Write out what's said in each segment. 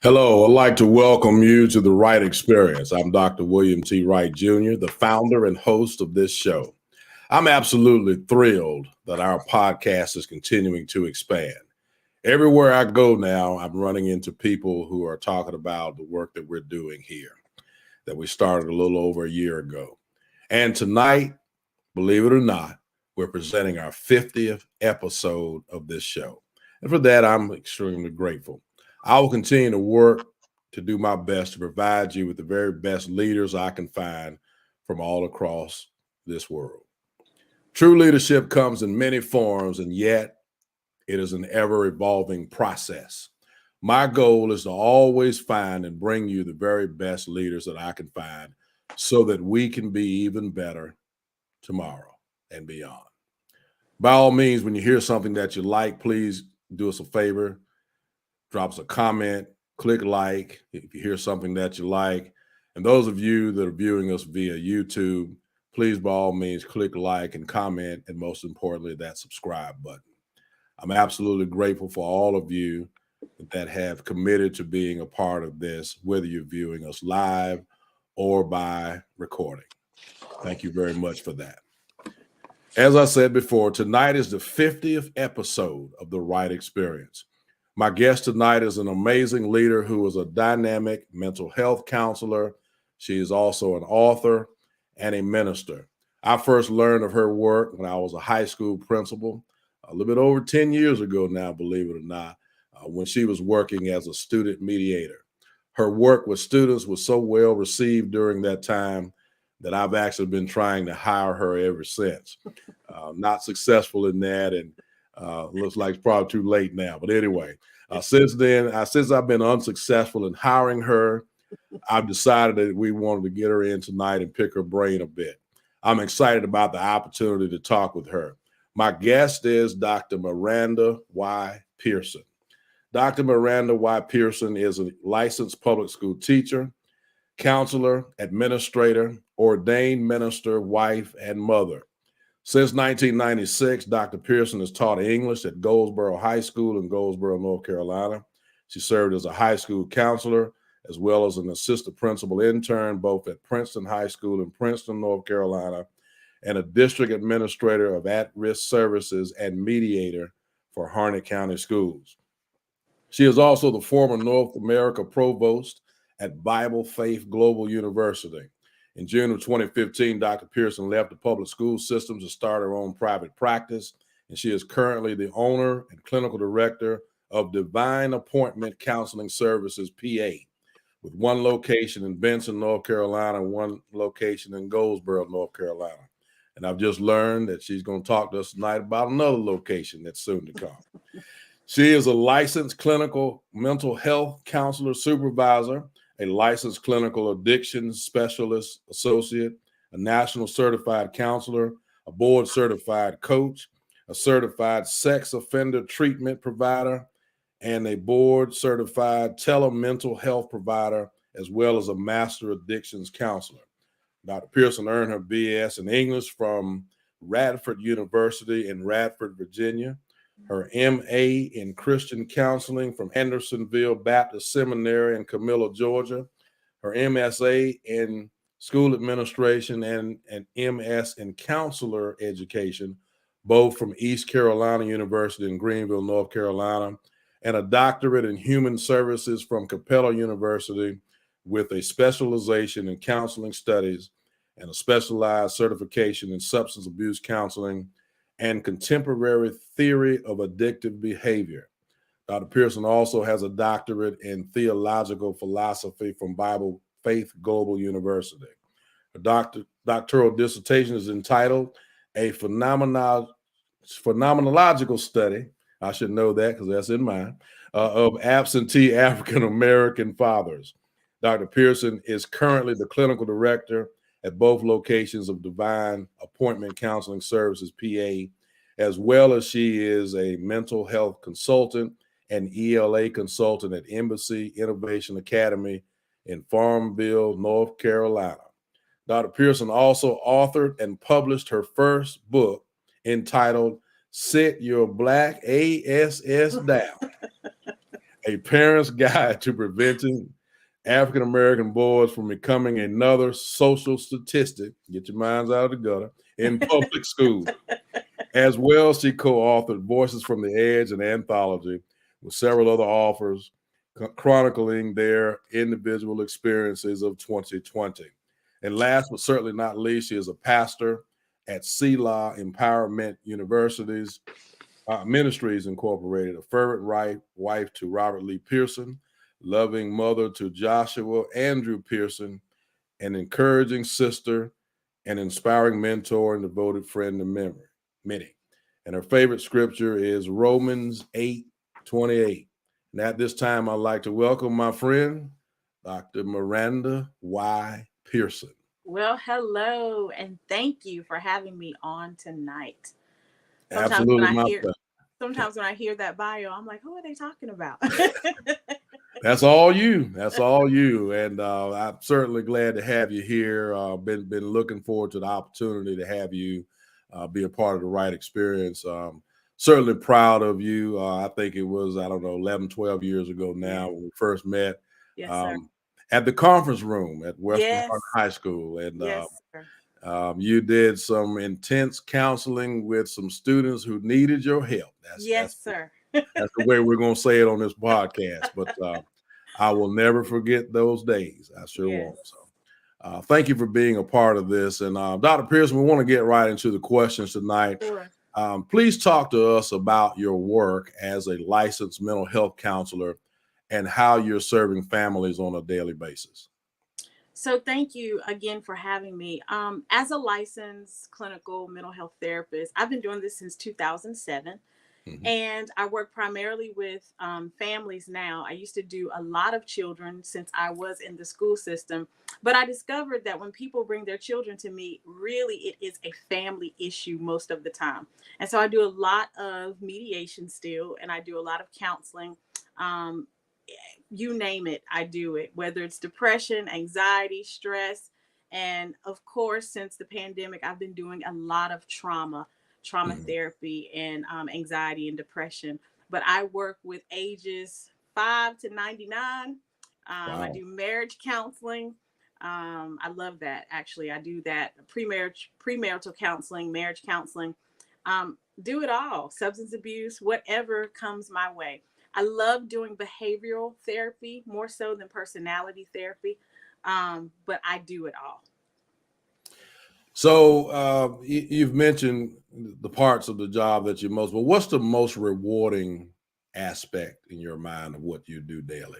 Hello, I'd like to welcome you to the Wright Experience. I'm Dr. William T. Wright Jr., the founder and host of this show. I'm absolutely thrilled that our podcast is continuing to expand. Everywhere I go now, I'm running into people who are talking about the work that we're doing here, that we started a little over a year ago. And tonight, believe it or not, we're presenting our 50th episode of this show. And for that, I'm extremely grateful. I will continue to work to do my best to provide you with the very best leaders I can find from all across this world. True leadership comes in many forms, and yet it is an ever evolving process. My goal is to always find and bring you the very best leaders that I can find so that we can be even better tomorrow and beyond. By all means, when you hear something that you like, please do us a favor, drop us a comment, click like if you hear something that you like. And those of you that are viewing us via YouTube, please by all means click like and comment, and most importantly, that subscribe button. I'm absolutely grateful for all of you that have committed to being a part of this, whether you're viewing us live or by recording. Thank you very much for that. As I said before, tonight is the 50th episode of the Wright Experience. My guest tonight is an amazing leader who is a dynamic mental health counselor. She is also an author and a minister. I first learned of her work when I was a high school principal, a little bit over 10 years ago now, believe it or not, when she was working as a student mediator. Her work with students was so well received during that time that I've actually been trying to hire her ever since. Not successful in that, and looks like it's probably too late now. But anyway, since then, since I've been unsuccessful in hiring her, I've decided that we wanted to get her in tonight and pick her brain a bit. I'm excited about the opportunity to talk with her. My guest is Dr. Miranda Y. Pearson. Dr. Miranda Y. Pearson is a licensed public school teacher, counselor, administrator, ordained minister, wife, and mother. Since 1996, Dr. Pearson has taught English at Goldsboro High School in Goldsboro, North Carolina. She served as a high school counselor as well as an assistant principal intern both at Princeton High School in Princeton, North Carolina, and a district administrator of at-risk services and mediator for Harnett County Schools. She is also the former North America provost at Bible Faith Global University. In June of 2015, Dr. Pearson left the public school system to start her own private practice, and she is currently the owner and clinical director of Divine Appointment Counseling Services, PA, with one location in Benson, North Carolina, and one location in Goldsboro, North Carolina. And I've just learned that she's going to talk to us tonight about another location that's soon to come. She is a licensed clinical mental health counselor supervisor, a licensed clinical addiction specialist associate, a national certified counselor, a board certified coach, a certified sex offender treatment provider, and a board certified telemental health provider, as well as a master addictions counselor. Dr. Pearson earned her BS in English from Radford University in Radford, Virginia, her MA in Christian Counseling from Hendersonville Baptist Seminary in Camilla, Georgia, her MSA in School Administration, and an MS in Counselor Education, both from East Carolina University in Greenville, North Carolina, and a doctorate in Human Services from Capella University with a specialization in counseling studies and a specialized certification in substance abuse counseling and contemporary theory of addictive behavior. Dr. Pearson also has a doctorate in theological philosophy from Bible Faith Global University. Her doctoral dissertation is entitled A Phenomenological Study, I should know that because that's in mine, of absentee African American fathers. Dr. Pearson is currently the clinical director at both locations of Divine Appointment Counseling Services, PA, as well as she is a mental health consultant and ELA consultant at Embassy Innovation Academy in Farmville, North Carolina. Dr. Pearson also authored and published her first book entitled Sit Your Black ASS Down, A Parent's Guide to Preventing African American Boys from Becoming Another Social Statistic. Get your minds out of the gutter in public schools. As well, she co-authored Voices from the Edge, an anthology with several other authors chronicling their individual experiences of 2020. And last but certainly not least, she is a pastor at Selah Empowerment University's Ministries Incorporated, a fervent wife to Robert Lee Pearson, loving mother to Joshua Andrew Pearson, an encouraging sister, an inspiring mentor, and devoted friend to many. And her favorite scripture is Romans 8:28. And at this time, I'd like to welcome my friend, Dr. Miranda Pearson. Well, hello, and thank you for having me on tonight. Sometimes when Absolutely, I my hear pleasure. sometimes when I hear that bio, I'm like, who are they talking about? That's all you. That's all you. And I'm certainly glad to have you here. Been looking forward to the opportunity to have you be a part of the Wright experience. Certainly proud of you. I think it was, I don't know, 11, 12 years ago now when we first met Yes, sir. at the conference room at Western Yes. High School. And Yes, sir. you did some intense counseling with some students who needed your help. Yes, sir. That's the way we're going to say it on this podcast. But I will never forget those days. I sure Yes. won't. So thank you for being a part of this. And Dr. Pearson, we want to get right into the questions tonight. Sure. Please talk to us about your work as a licensed mental health counselor and how you're serving families on a daily basis. So thank you again for having me. As a licensed clinical mental health therapist, I've been doing this since 2007. Mhm. And I work primarily with families now. I used to do a lot of children since I was in the school system. But I discovered that when people bring their children to me, really it is a family issue most of the time. And so I do a lot of mediation still, and I do a lot of counseling. Um, you name it, I do it, whether it's depression, anxiety, stress. And of course, since the pandemic, I've been doing a lot of trauma Mhm. therapy, and anxiety and depression. But I work with ages 5 to 99. I Wow. do marriage counseling. I love that. Actually, I do that premarital counseling, marriage counseling. Do it all. Substance abuse, whatever comes my way. I love doing behavioral therapy more so than personality therapy, but I do it all. So you've mentioned the parts of the job that you most, but what's the most rewarding aspect in your mind of what you do daily?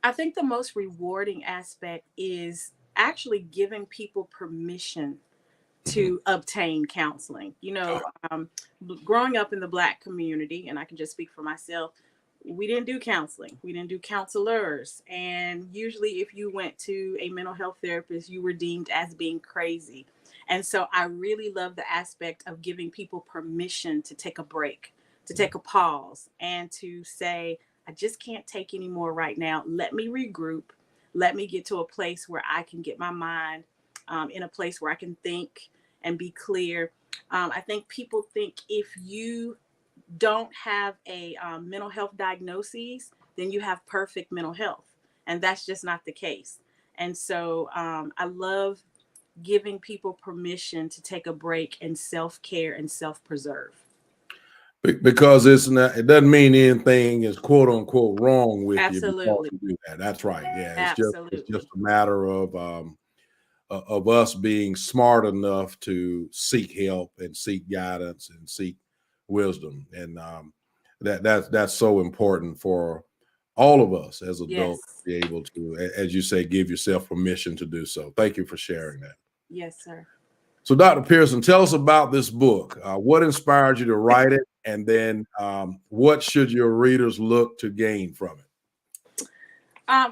I think the most rewarding aspect is actually giving people permission Mhm. to obtain counseling. Growing up in the Black community, and I can just speak for myself, we didn't do counseling. We didn't do counselors. And usually, if you went to a mental health therapist, you were deemed as being crazy. And so I really love the aspect of giving people permission to take a break, to take a pause, and to say, I just can't take any more right now. Let me regroup. Let me get to a place where I can get my mind in a place where I can think and be clear. I think people think if you don't have a mental health diagnosis, then you have perfect mental health. And that's just not the case. And so I love giving people permission to take a break and self care and self preserve. Because it's not, it doesn't mean anything is quote unquote wrong with you because Absolutely. you do that. That's right. Yeah, it's just Absolutely. a matter of us being smart enough to seek help and seek guidance and seek wisdom, and that's so important for all of us as adults Yes. to be able to, as you say, give yourself permission to do so. Thank you for sharing that. Yes, sir. So, Dr. Pearson, tell us about this book. What inspired you to write it? And then what should your readers look to gain from it?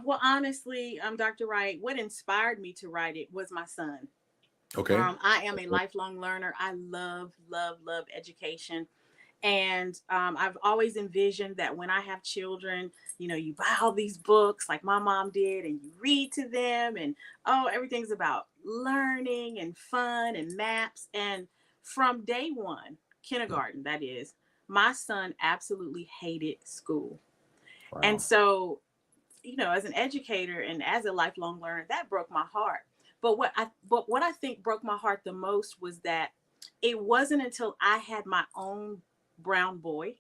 Well, honestly, Dr. Wright, what inspired me to write it was my son. Okay. I am a lifelong learner. I love, love, love education. And I've always envisioned that when I have children, you buy all these books like my mom did, and you read to them, and everything's about learning and fun and maps. And from day one, kindergarten, that is, my son absolutely hated school. And Wow. so, as an educator and as a lifelong learner, that broke my heart. But what I think broke my heart the most was that it wasn't until I had my own brown boy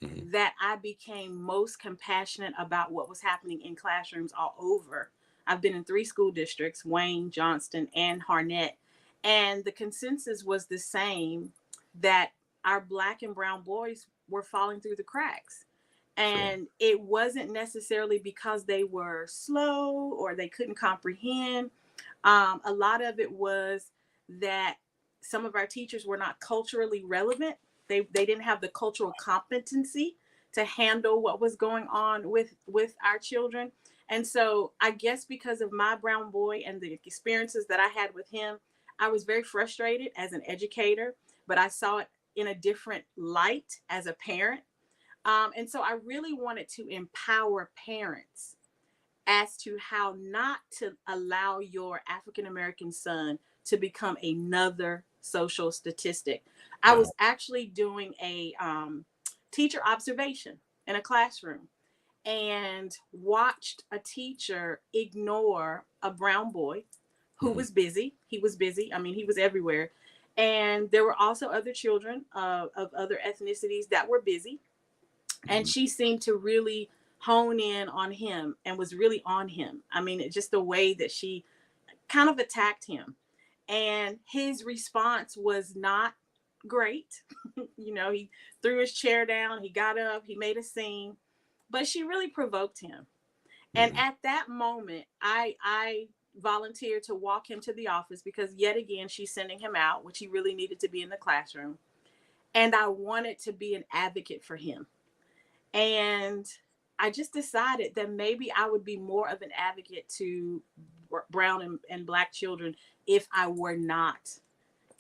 Hmm. that I became most compassionate about what was happening in classrooms all over. I've been in 3 school districts: Wayne, Johnston, and Harnett. And the consensus was the same, that our black and brown boys were falling through the cracks. Sure. And it wasn't necessarily because they were slow or they couldn't comprehend. A lot of it was that some of our teachers were not culturally relevant. They didn't have the cultural competency to handle what was going on with our children. And so I guess because of my brown boy and the experiences that I had with him, I was very frustrated as an educator, but I saw it in a different light as a parent. And so I really wanted to empower parents as to how not to allow your African American son to become another social statistic. I Wow. was actually doing a teacher observation in a classroom and watched a teacher ignore a brown boy who Hmm. was busy. He was busy. I mean, he was everywhere. And there were also other children of other ethnicities that were busy, and Hmm. she seemed to really hone in on him and was really on him. I mean, it just the way that she kind of attacked him, and his response was not great. He threw his chair down, he got up, he made a scene, but she really provoked him. And Hmm. at that moment, I volunteered to walk him to the office, because yet again she's sending him out, which he really needed to be in the classroom, and I wanted to be an advocate for him. And I just decided that maybe I would be more of an advocate to brown and black children if I were not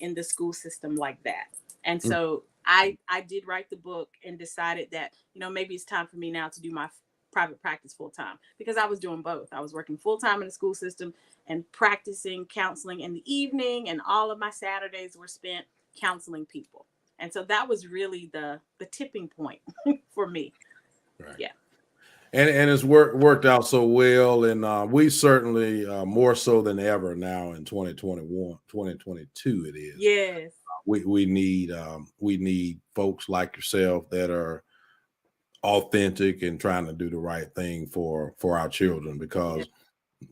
in the school system like that. And so I did write the book and decided that, maybe it's time for me now to do my private practice full time, because I was doing both. I was working full time in the school system and practicing counseling in the evening, and all of my Saturdays were spent counseling people. And so that was really the tipping point for me. Right. Yeah. And it's worked out so well, and we certainly more so than ever now in 2021, 2022. It is Yes. we need folks like yourself that are authentic and trying to do the right thing for our children, Yeah. because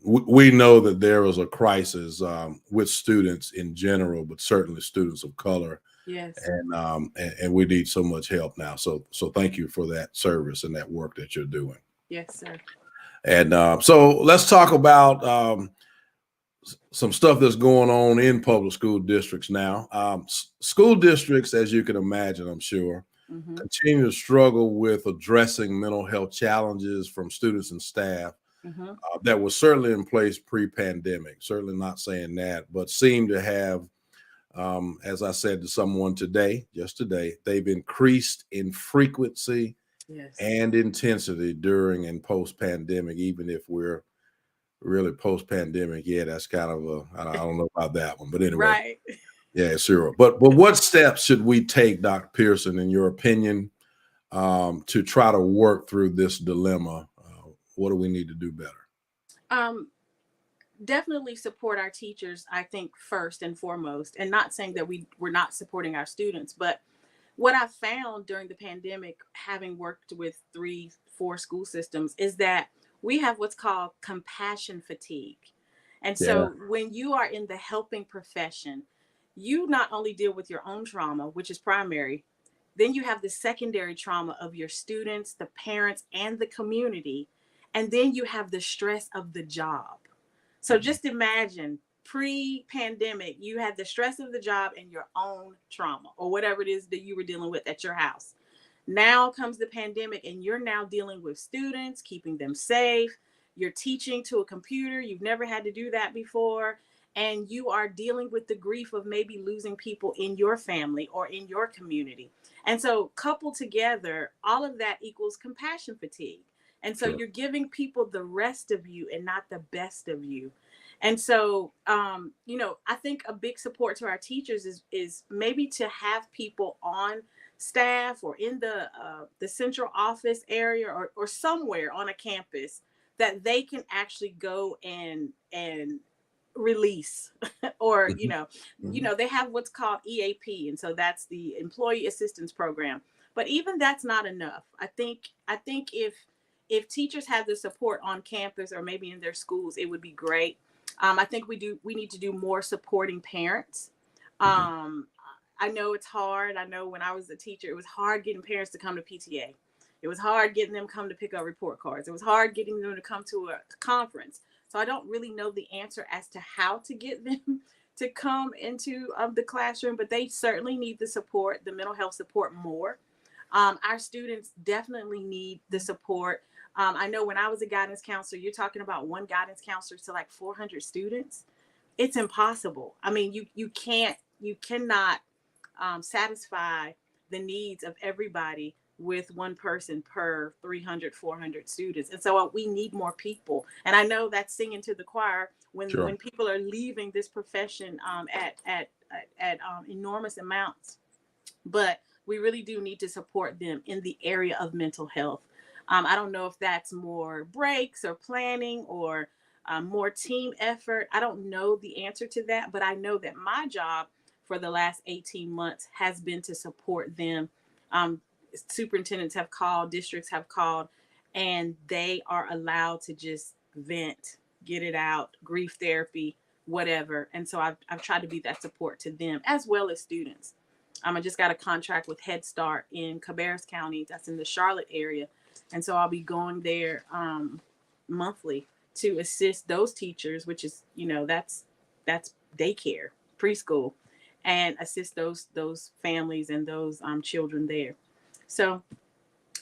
we know that there is a crisis with students in general, but certainly students of color, Yes. and we need so much help now. So thank you for that service and that work that you're doing. Yes, sir. And so let's talk about some stuff that's going on in public school districts now. School districts, as you can imagine, I'm sure, Mm-hmm. continue to struggle with addressing mental health challenges from students and staff Mm-hmm. that was certainly in place pre-pandemic. Certainly not saying that, but seem to have, as I said to someone today, just today, they've increased in frequency Yes. and intensity during and post-pandemic. Even if we're really post-pandemic, yeah, that's kind of I don't know about that one, but anyway, Right. yeah, sure. But what steps should we take, Dr. Pearson, in your opinion, to try to work through this dilemma? What do we need to do better? Um, Definitely support our teachers, I think, first and foremost, and not saying that we're not supporting our students, but what I found during the pandemic, having worked with 3, 4 school systems, is that we have what's called compassion fatigue. And Yeah. so when you are in the helping profession, you not only deal with your own trauma, which is primary, then you have the secondary trauma of your students, the parents, and the community. And then you have the stress of the job. So Mhm. just imagine, pre-pandemic, you had the stress of the job and your own trauma or whatever it is that you were dealing with at your house. Now comes the pandemic, and you're now dealing with students, keeping them safe. You're teaching to a computer. You've never had to do that before. And you are dealing with the grief of maybe losing people in your family or in your community. And so, coupled together, all of that equals compassion fatigue. And so, Sure. you're giving people the rest of you and not the best of you. And so, I think a big support to our teachers is maybe to have people on staff or in the central office area or somewhere on a campus that they can actually go and release or Mhm. Mhm. they have what's called EAP, and so that's the employee assistance program. But even that's not enough. I think if teachers had the support on campus or maybe in their schools, it would be great. I think we need to do more supporting parents. Mhm. um, I know it's hard. I know when I was a teacher, it was hard getting parents to come to PTA. It was hard getting them come to pick up report cards. It was hard getting them to come to a conference. So I don't really know the answer as to how to get them to come into the classroom, but they certainly need the support, the mental health support more. Our students definitely need the support. I know when I was a guidance counselor, you're talking about one guidance counselor to like 400 students. It's impossible. I mean, you cannot satisfy the needs of everybody with one person per 300, 400 students. And so we need more people. And I know that's singing to the choir Sure. when people are leaving this profession at enormous amounts, but we really do need to support them in the area of mental health. I don't know if that's more breaks or planning or more team effort. I don't know the answer to that, but I know that my job for the last 18 months has been to support them. Um, Superintendents have called, districts have called, and they are allowed to just vent, get it out, grief therapy, whatever. And so I've tried to be that support to them as well as students. I just got a contract with Head Start in Cabarrus County. That's in the Charlotte area. And so I'll be going there monthly to assist those teachers, which is, that's daycare, preschool, and assist those families and those children there. So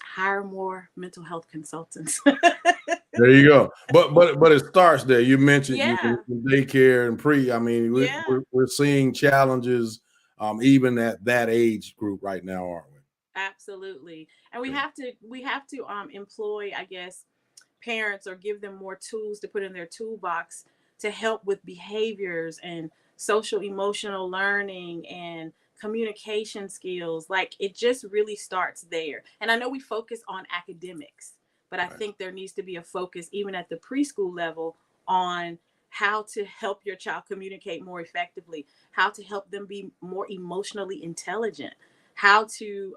hire more mental health consultants. There you go. But it starts there. You Yeah, mentioned daycare and pre. I mean, yeah. we're seeing challenges even at that age group right now, aren't we? Absolutely. And we Yeah. have to employ, I guess, parents or give them more tools to put in their toolbox to help with behaviors and social emotional learning and communication skills. Like it just really starts there. And I know we focus on academics, but I Right. think there needs to be a focus even at the preschool level on how to help your child communicate more effectively, how to help them be more emotionally intelligent, how to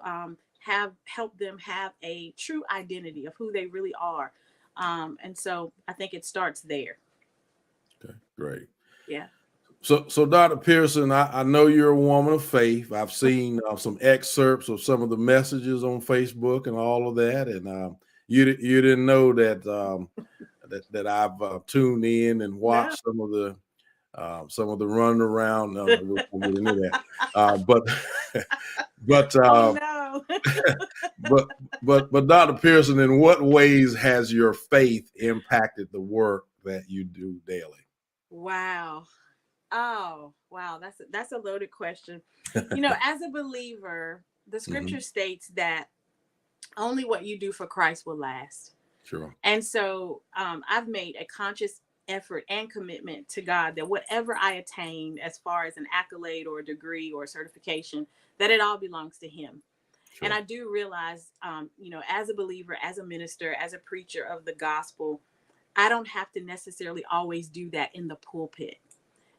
have help them have a true identity of who they really are. And so I think it starts there. Okay. Great. Yeah. So Dr. Pearson, I know you're a woman of faith. I've seen some excerpts of some of the messages on Facebook and all of that, and you didn't know that that I've tuned in and No. watched some of the run around. No, we didn't know that, but but Oh uh, no. but but Dr. Pearson, in what ways has your faith impacted the work that you do daily? Wow. Oh, wow. That's a loaded question. As a believer, the Hmm. scripture states that only what you do for Christ will last. Sure. And so I've made a conscious effort and commitment to God that whatever I attain as far as an accolade or a degree or a certification, that it all belongs to Him. And Sure. I do realize, as a believer, as a minister, as a preacher of the gospel, I don't have to necessarily always do that in the pulpit.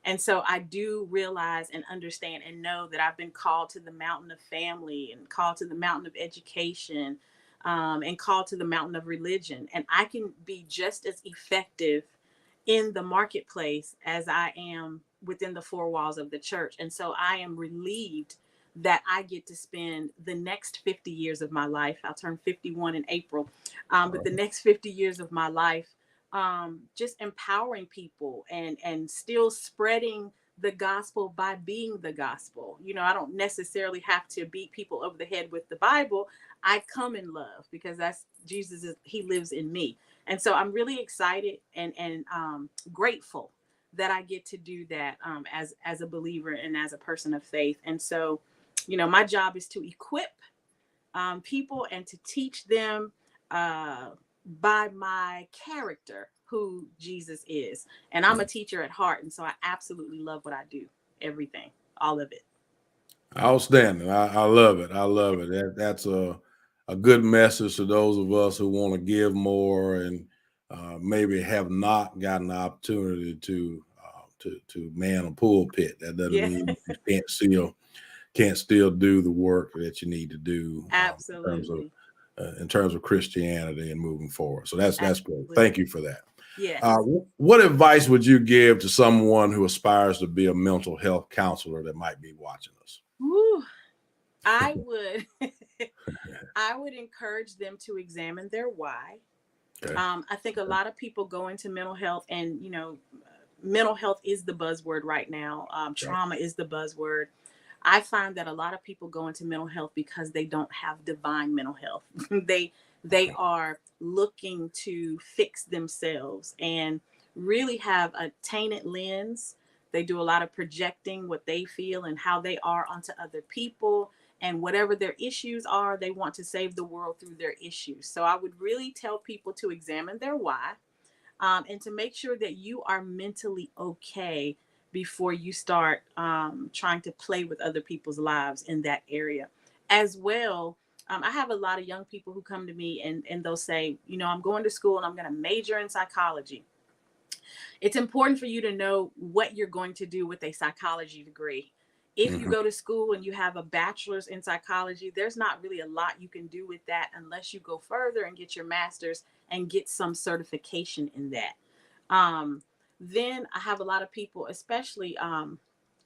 And so I do realize and understand and know that I've been called to the mountain of family and called to the mountain of education, and called to the mountain of religion. And I can be just as effective in the marketplace as I am within the four walls of the church. And so I am relieved that I get to spend the next 50 years of my life. I'll turn 51 in April, All but the right. next 50 years of my life, just empowering people and still spreading the gospel by being the gospel. I don't necessarily have to beat people over the head with the Bible. I come in love because that's Jesus. He lives in me. And so I'm really excited and grateful that I get to do that as a believer and as a person of faith. And so, my job is to equip people and to teach them uh, by my character who Jesus is. And I'm a teacher at heart, and so I absolutely love what I do. Everything, all of it. Outstanding. I love it. I love it. That's a good message to those of us who want to give more and maybe have not gotten the opportunity to man a pulpit. That doesn't Yeah, mean you can't still do the work that you need to do absolutely. in terms of Christianity and moving forward. So that's great. Thank Absolutely. you for that. Yes. What advice would you give to someone who aspires to be a mental health counselor that might be watching us? Woo. I would I would encourage them to examine their why. Okay. I think a lot of people go into mental health, and mental health is the buzzword right now. Right. Trauma is the buzzword. I find that a lot of people go into mental health because they don't have divine mental health. They are looking to fix themselves and really have a tainted lens. They do a lot of projecting what they feel and how they are onto other people, and whatever their issues are, they want to save the world through their issues. So I would really tell people to examine their why, and to make sure that you are mentally okay before you start trying to play with other people's lives in that area. As well, I have a lot of young people who come to me, and they'll say, I'm going to school and I'm going to major in psychology. It's important for you to know what you're going to do with a psychology degree. If you Hmm. go to school and you have a bachelor's in psychology, there's not really a lot you can do with that unless you go further and get your master's and get some certification in that. Um, then I have a lot of people, especially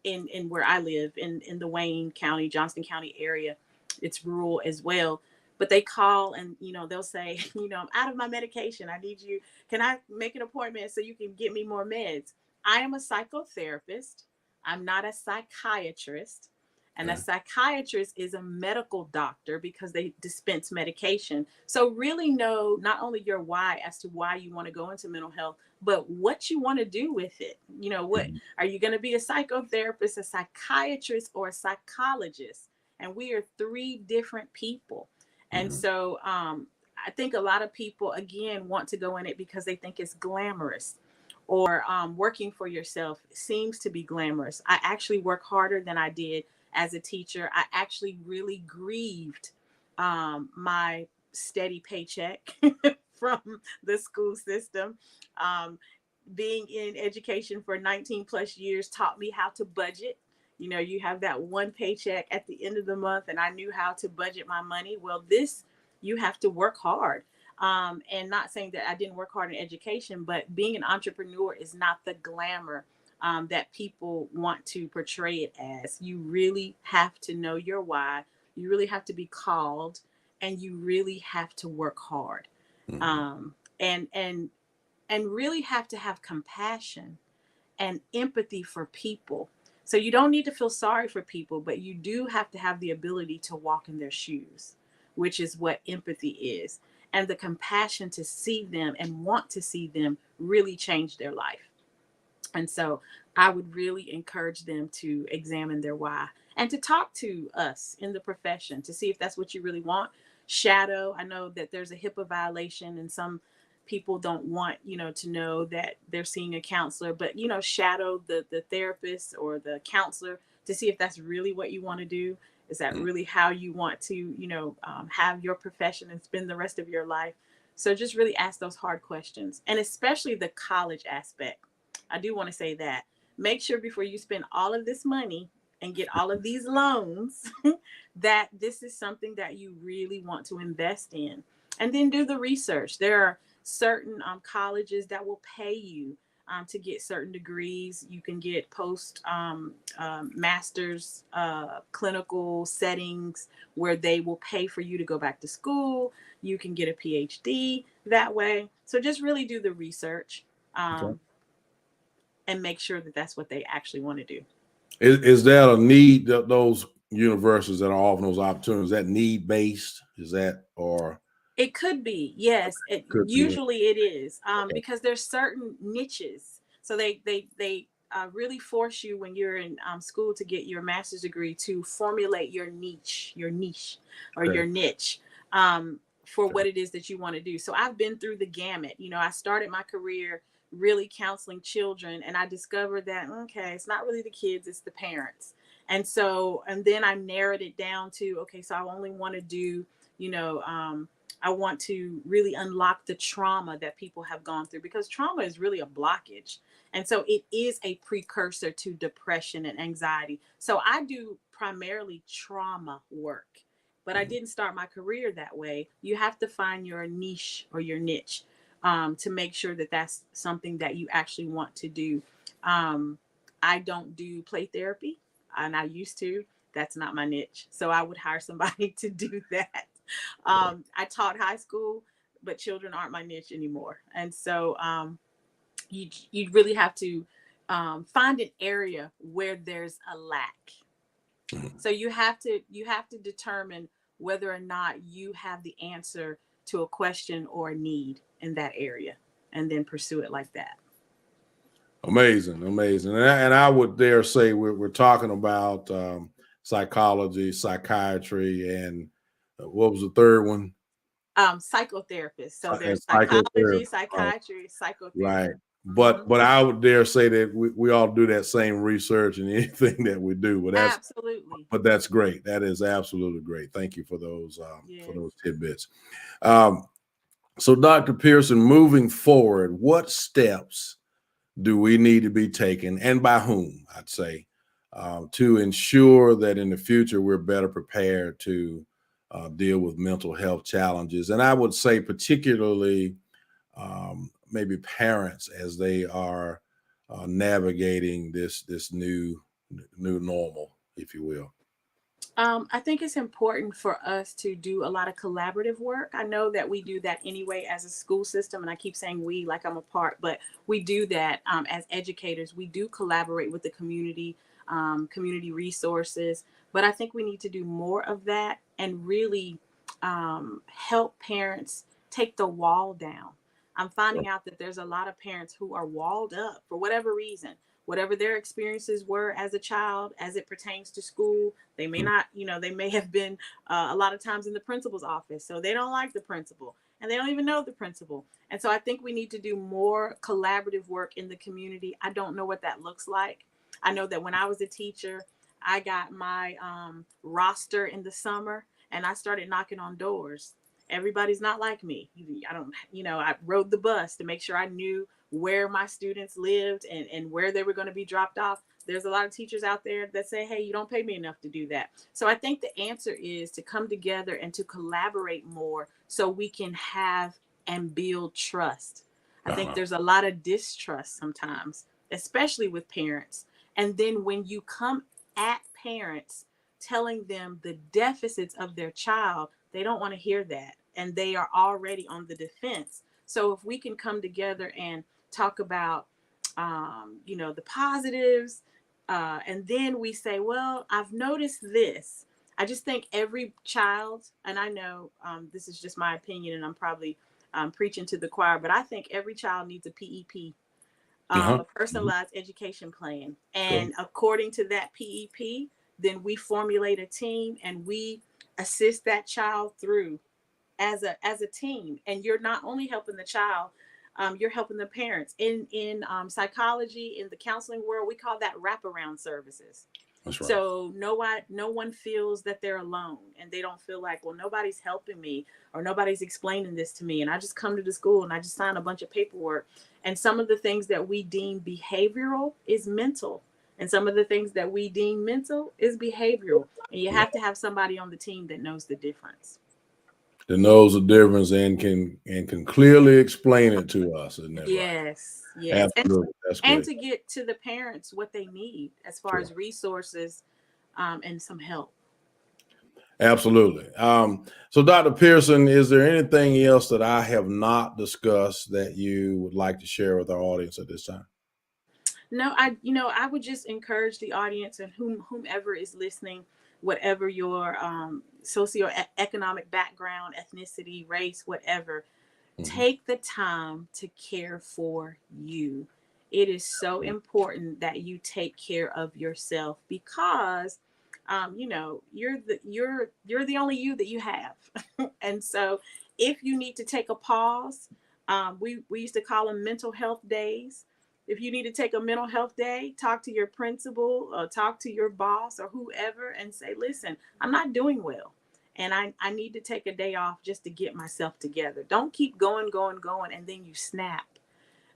in where I live in the Wayne County, Johnston County area. It's rural as well. But they call and they'll say, I'm out of my medication. I need you. Can I make an appointment so you can get me more meds? I am a psychotherapist. I'm not a psychiatrist. And a Okay. psychiatrist is a medical doctor because they dispense medication. So really know not only your why as to why you want to go into mental health, but what you want to do with it. What Mhm. are you going to be, a psychotherapist, a psychiatrist, or a psychologist? And we are three different people. And Mhm. so I think a lot of people, again, want to go in it because they think it's glamorous, or working for yourself seems to be glamorous. I actually work harder than I did as a teacher. I actually really grieved my steady paycheck from the school system. Um, Being in education for 19 plus years taught me how to budget. You have that one paycheck at the end of the month, and I knew how to budget my money. Well, this, you have to work hard. And not saying that I didn't work hard in education, but being an entrepreneur is not the glamour that people want to portray it as. You really have to know your why. You really have to be called, and you really have to work hard. Mhm. And really have to have compassion and empathy for people. So you don't need to feel sorry for people, but you do have to have the ability to walk in their shoes, which is what empathy is. And the compassion to see them and want to see them really change their life. And so I would really encourage them to examine their why and to talk to us in the profession to see if that's what you really want. Shadow, I know that there's a HIPAA violation, and some people don't want, to know that they're seeing a counselor, but, shadow the therapist or the counselor to see if that's really what you want to do. Is that Mhm. really how you want to, have your profession and spend the rest of your life? So just really ask those hard questions, and especially the college aspect. I do want to say that. Make sure before you spend all of this money and get all of these loans that this is something that you really want to invest in. And then do the research. There are certain colleges that will pay you to get certain degrees. You can get post master's clinical settings where they will pay for you to go back to school. You can get a PhD that way. So just really do the research. Okay. Um, and make sure that that's what they actually want to do. Is that a need that those universities that are offering those opportunities, is that need based? Is that or It could be, yes. could be? Usually it is, Okay. because there's certain niches. So they really force you when you're in school to get your master's degree to formulate your niche, or Okay. your niche, for what it is that you want to do. So I've been through the gamut. I started my career really counseling children, and I discovered that, okay, it's not really the kids, it's the parents. And then I narrowed it down to, okay, so I only want to do, you know, I want to really unlock the trauma that people have gone through, because trauma is really a blockage. And so it is a precursor to depression and anxiety. So I do primarily trauma work, but I didn't start my career that way. You have to find your niche or your niche, to make sure that that's something that you actually want to do. Um, I don't do play therapy, and I used to. That's not my niche. So I would hire somebody to do that. I taught high school, but children aren't my niche anymore. And so you really have to find an area where there's a lack. So you have to determine whether or not you have the answer to a question or a need in that area, and then pursue it like that. Amazing, amazing. And I would dare say we're talking about psychology, psychiatry, and what was the third one? Psychotherapists. So And there's psychotherapy. psychology, psychiatry, Right. psychotherapy. Hmm. But I would dare say that we all do that same research in anything that we do. Absolutely. But that's great. That is absolutely great. Thank you for Yes. those tidbits. Um, so, Dr. Pearson, moving forward, what steps do we need to be taken, and by whom, I'd say, to ensure that in the future we're better prepared to deal with mental health challenges? And I would say, particularly, maybe parents as they are navigating this new normal, if you will. I think it's important for us to do a lot of collaborative work. I know that we do that anyway as a school system, and I keep saying we like I'm a part, but we do that as educators. We do collaborate with the community, community resources, but I think we need to do more of that and really help parents take the wall down. I'm finding out that there's a lot of parents who are walled up for whatever reason, whatever their experiences were as a child as it pertains to school. They may not, they may have been a lot of times in the principal's office. So they don't like the principal and they don't even know the principal. And so I think we need to do more collaborative work in the community. I don't know what that looks like. I know that when I was a teacher, I got my roster in the summer and I started knocking on doors. Everybody's not like me. I don't, I rode the bus to make sure I knew where my students lived and where they were going to be dropped off. There's a lot of teachers out there that say, hey, you don't pay me enough to do that. So I think the answer is to come together and to collaborate more so we can have and build trust. I think there's a lot of distrust sometimes, especially with parents. And then when you come at parents telling them the deficits of their child, they don't want to hear that. And they are already on the defense. So if we can come together and talk about, the positives, and then we say, well, I've noticed this. I just think every child, and I know this is just my opinion, and I'm probably preaching to the choir, but I think every child needs a PEP, a personalized education plan. And according to that PEP, then we formulate a team and we assist that child through as a team. And you're not only helping the child, you're helping the parents. In psychology, in the counseling world, we call that wraparound services. That's right. So no one feels that they're alone, and they don't feel like, well, nobody's helping me or nobody's explaining this to me, and I just come to the school and I just sign a bunch of paperwork. And some of the things that we deem behavioral is mental, and some of the things that we deem mental is behavioral. And you have to have somebody on the team that knows the difference. That knows the difference and can clearly explain it to us, isn't that right? Yes, yes. Absolutely. That's And great. to get to the parents what they need as far Sure. as resources, and some help. Absolutely. So, Dr. Pearson, is there anything else that I have not discussed that you would like to share with our audience at this time? No, I would just encourage the audience and whomever is listening, whatever your socioeconomic background, ethnicity, race, whatever, Mhm. take the time to care for you. It is so important that you take care of yourself, because you're the only you that you have. And so if you need to take a pause, we used to call them mental health days. If you need to take a mental health day, talk to your principal, talk to your boss or whoever and say, listen, I'm not doing well. And I need to take a day off just to get myself together. Don't keep going, and then you snap,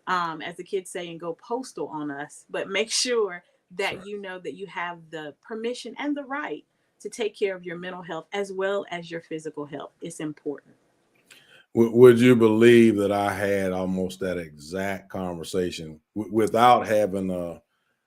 as the kids say, and go postal on us. But make sure that you know that you have the permission and the right to take care of your mental health as well as your physical health. It's important. Would you believe that I had almost that exact conversation without having a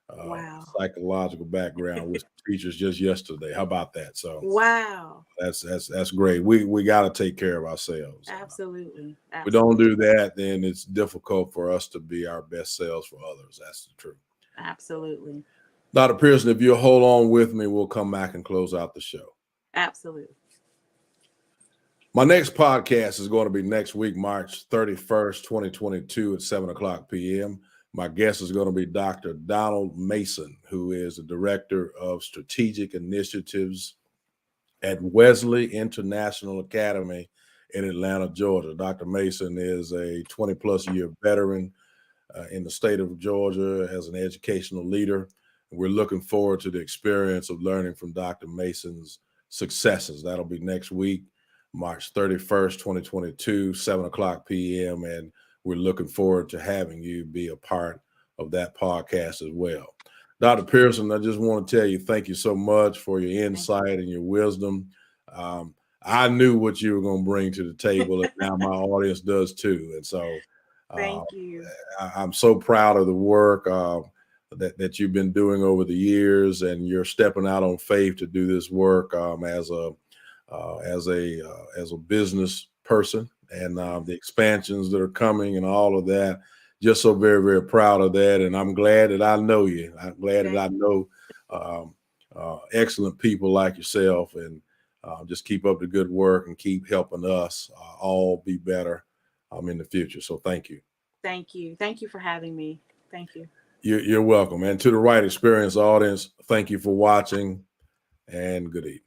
Wow. psychological background with teachers just yesterday? How about that? So Wow. that's great. We got to take care of ourselves. Absolutely. We don't Absolutely. do that, then it's difficult for us to be our best selves for others. That's the truth. Absolutely. Dr. Pearson, if you'll hold on with me, we'll come back and close out the show. Absolutely. My next podcast is going to be next week, March 31st, 2022 at 7 o'clock p.m. My guest is going to be Dr. Donald Mason, who is the Director of Strategic Initiatives at Wesley International Academy in Atlanta, Georgia. Dr. Mason is a 20-plus year veteran in the state of Georgia as an educational leader. We're looking forward to the experience of learning from Dr. Mason's successes. That'll be next week, March 31st, 2022, 7 o'clock p.m. And we're looking forward to having you be a part of that podcast as well. Dr. Pearson, I just want to tell you, thank you so much for your insight and your wisdom. I knew what you were going to bring to the table, and now my audience does too. And so Thank you. I'm so proud of the work that you've been doing over the years, and you're stepping out on faith to do this work as a business person, and the expansions that are coming and all of that. Just so very, very proud of that, and I'm glad that I know you. I'm glad that I know excellent people like yourself, and just keep up the good work and keep helping us all be better in the future. So thank you. Thank you. Thank you for having me. Thank you. You're welcome. And to the Wright Experience audience, thank you for watching, and good evening.